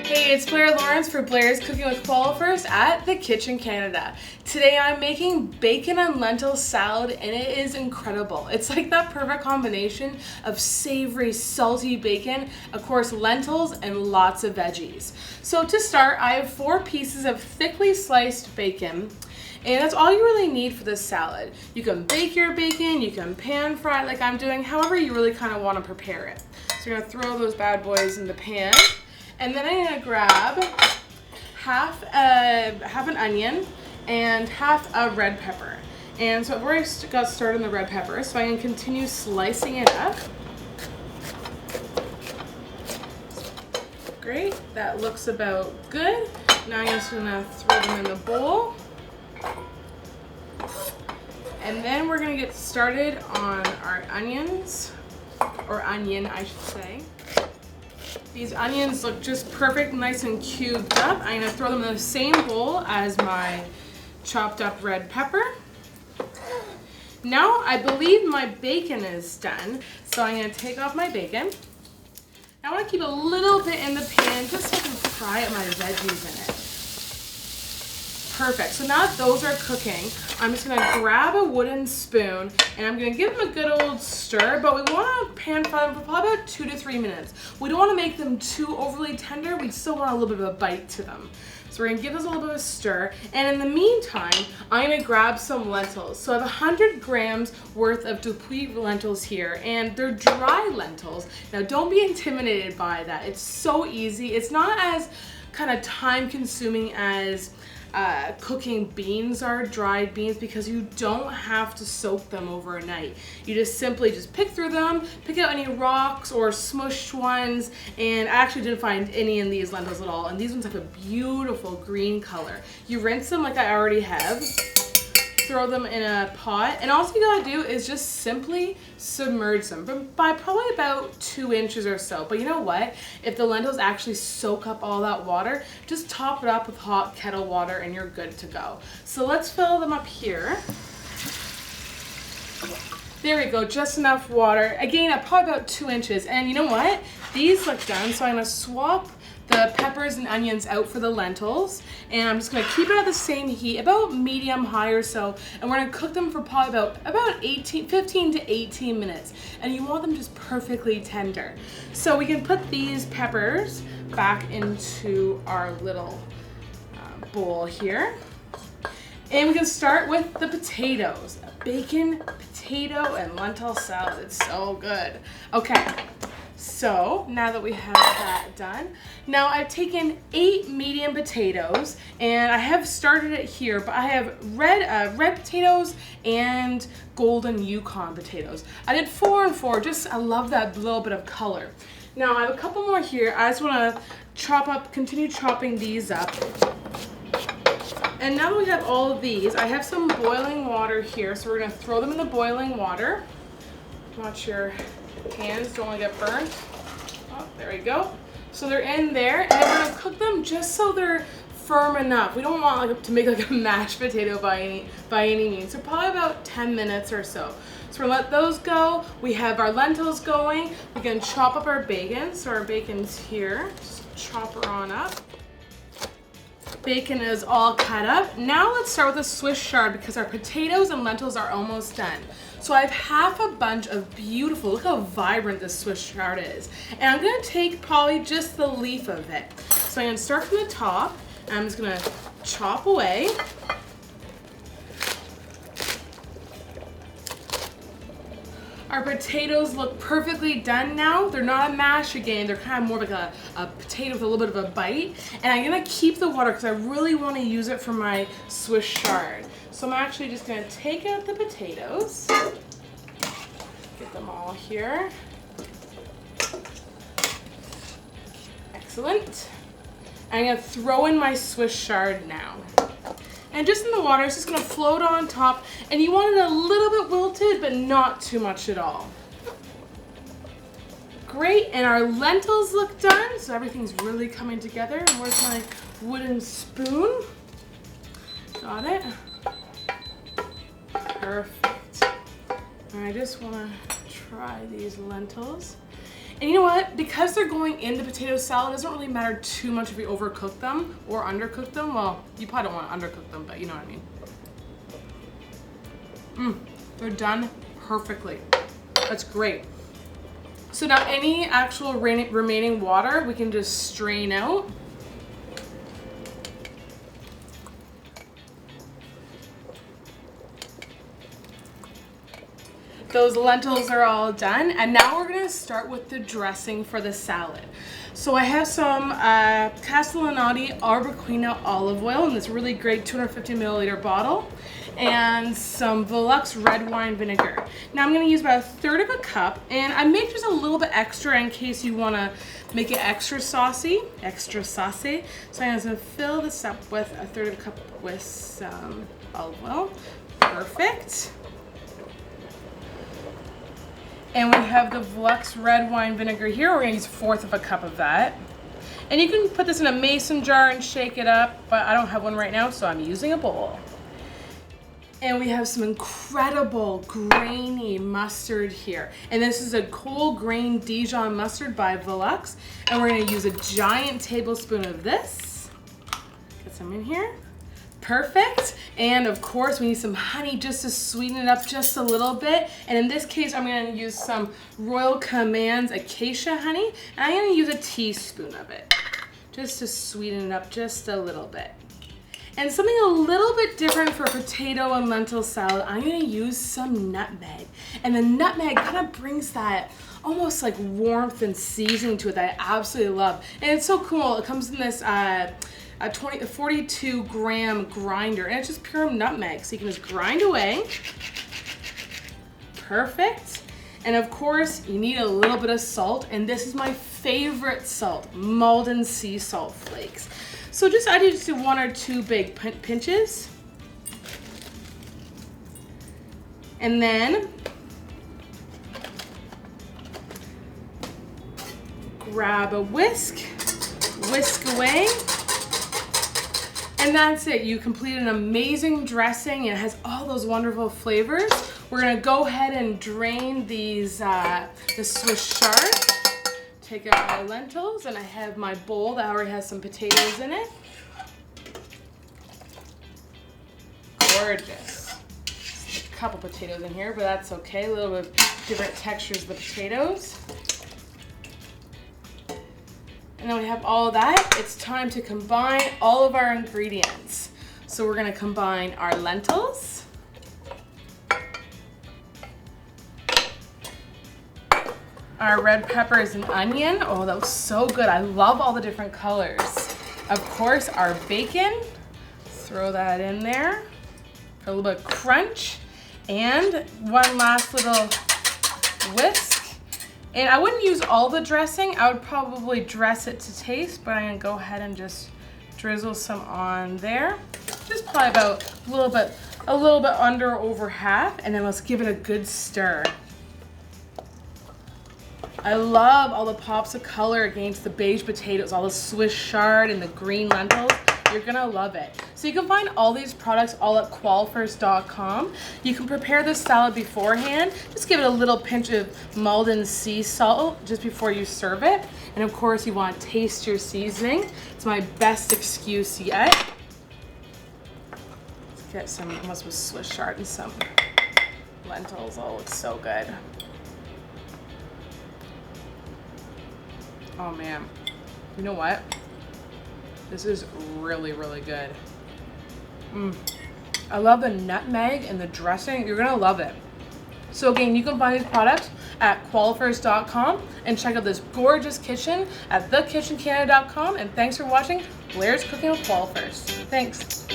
Hey, it's Blair for Blair's Cooking with Qualifirst at the Kitchen Canada. Today I'm making bacon and lentil salad and it is incredible. It's like that perfect combination of savory, salty bacon, of course lentils, and lots of veggies. So to start, I have 4 pieces of thickly sliced bacon. And that's all you really need for this salad. You can bake your bacon, you can pan fry it like I'm doing, however you really kind of want to prepare it. So you're going to throw those bad boys in the pan. And then I'm going to grab half an onion and half a red pepper. And so I've already got started on the red pepper, so I'm going to continue slicing it up. Great, that looks about good. Now I'm just going to throw them in the bowl. And then we're going to get started on our onions, or onion I should say. These onions look just perfect, nice and cubed up. I'm going to throw them in the same bowl as my chopped up red pepper. Now I believe my bacon is done, so I'm going to take off my bacon. I want to keep a little bit in the pan just so I can fry up my veggies in it. Perfect. So now that those are cooking, I'm just going to grab a wooden spoon and I'm going to give them a good old stir, but we want to pan fry them for probably about 2 to 3 minutes. We don't want to make them too overly tender. We still want a little bit of a bite to them. So we're going to give this a little bit of a stir. And in the meantime, I'm going to grab some lentils. So I have 100 grams worth of dupuis lentils here, and they're dry lentils. Now don't be intimidated by that. It's so easy. It's not as kind of time consuming as cooking beans are, dried beans, because you don't have to soak them overnight. You just simply pick through them, pick out any rocks or smushed ones, and I actually didn't find any in these lentils at all, and these ones have a beautiful green color. You rinse them like I already have, throw them in a pot, and all you gotta do is just simply submerge them by probably about 2 inches or so. But you know what? If the lentils actually soak up all that water, just top it up with hot kettle water and you're good to go. So let's fill them up here. There we go, just enough water. Again, probably about 2 inches. And you know what? These look done, so I'm gonna swap the peppers and onions out for the lentils, and I'm just going to keep it at the same heat, about medium high or so, and we're going to cook them for probably about 15 to 18 minutes, and you want them just perfectly tender. So we can put these peppers back into our little bowl here, and we can start with the potatoes. Bacon, potato, and lentil salad. It's so good. Okay. So now that we have that done, now I've taken 8 medium potatoes and I have started it here, but I have red potatoes and golden Yukon potatoes. I did 4 and 4, I love that little bit of color. Now I have a couple more here. I just want to continue chopping these up. And now that we have all of these, I have some boiling water here, so we're going to throw them in the boiling water. Watch your hands, don't want to get burnt. Oh, there we go. So they're in there, and then we're going to cook them just so they're firm enough. We don't want to make like a mashed potato by any means. So probably about 10 minutes or so. So we're going to let those go. We have our lentils going. We can chop up our bacon. So our bacon's here. Just chop her on up. Bacon is all cut up. Now let's start with a Swiss chard because our potatoes and lentils are almost done. So I have half a bunch of beautiful, look how vibrant this Swiss chard is. And I'm gonna take probably just the leaf of it. So I'm gonna start from the top, and I'm just gonna chop away. Our potatoes look perfectly done now. They're not a mash again. They're kind of more like a potato with a little bit of a bite. And I'm gonna keep the water because I really want to use it for my Swiss chard. So I'm actually just gonna take out the potatoes. Get them all here. Excellent. I'm gonna throw in my Swiss chard now. And just in the water, it's just gonna float on top, and you want it a little bit wilted, but not too much at all. Great, and our lentils look done, so everything's really coming together. And where's my wooden spoon? Got it. Perfect. And I just want to try these lentils. And you know what? Because they're going in the potato salad, it doesn't really matter too much if you overcook them or undercook them. Well, you probably don't want to undercook them, but you know what I mean. They're done perfectly. That's great. So now any actual remaining water, we can just strain out. Those lentils are all done, and now we're gonna start with the dressing for the salad. So I have some Castellanati Arbequina olive oil in this really great 250 milliliter bottle, and some Velux red wine vinegar. Now I'm gonna use about 1/3 of a cup, and I make just a little bit extra in case you wanna make it extra saucy. So I'm gonna fill this up with 1/3 of a cup with some olive oil. Perfect. And we have the Velux red wine vinegar here. We're gonna use 1/4 of a cup of that. And you can put this in a mason jar and shake it up, but I don't have one right now, so I'm using a bowl. And we have some incredible grainy mustard here. And this is a cool grain Dijon mustard by Velux. And we're gonna use a giant tablespoon of this. Get some in here. Perfect. And of course we need some honey just to sweeten it up just a little bit. And in this case I'm going to use some Royal Commands acacia honey, and I'm going to use a teaspoon of it just to sweeten it up just a little bit. And something a little bit different for potato and lentil salad, I'm going to use some nutmeg. And the nutmeg kind of brings that almost like warmth and seasoning to it that I absolutely love. And it's so cool. It comes in this a 42 gram grinder, and it's just pure nutmeg, so you can just grind away. Perfect. And of course you need a little bit of salt, and this is my favorite salt, Malden sea salt flakes. So just I just do 1 or 2 big pinches, and then grab a whisk away. And that's it. You complete an amazing dressing. It has all those wonderful flavors. We're gonna go ahead and drain these, the Swiss chard. Take out my lentils, and I have my bowl that already has some potatoes in it. Gorgeous. A couple potatoes in here, but that's okay. A little bit different textures of the potatoes. And then we have all that. It's time to combine all of our ingredients. So we're gonna combine our lentils, our red peppers and onion. Oh, that was so good. I love all the different colors. Of course, our bacon. Throw that in there for a little bit of crunch. And one last little whisk. And I wouldn't use all the dressing. I would probably dress it to taste, but I'm gonna go ahead and just drizzle some on there. Just probably about a little bit under over half, and then let's give it a good stir. I love all the pops of color against the beige potatoes, all the Swiss chard and the green lentils. You're gonna love it. So you can find all these products all at qualifirst.com. You can prepare this salad beforehand. Just give it a little pinch of Malden sea salt just before you serve it. And of course you want to taste your seasoning. It's my best excuse yet. Let's get some almost with Swiss chard and some lentils. Oh, it's so good. Oh man, you know what? This is really, really good. I love the nutmeg and the dressing. You're gonna love it. So again, you can find these products at qualifirst.com and check out this gorgeous kitchen at thekitchencanada.com. And thanks for watching Blair's Cooking with Qualifirst. Thanks.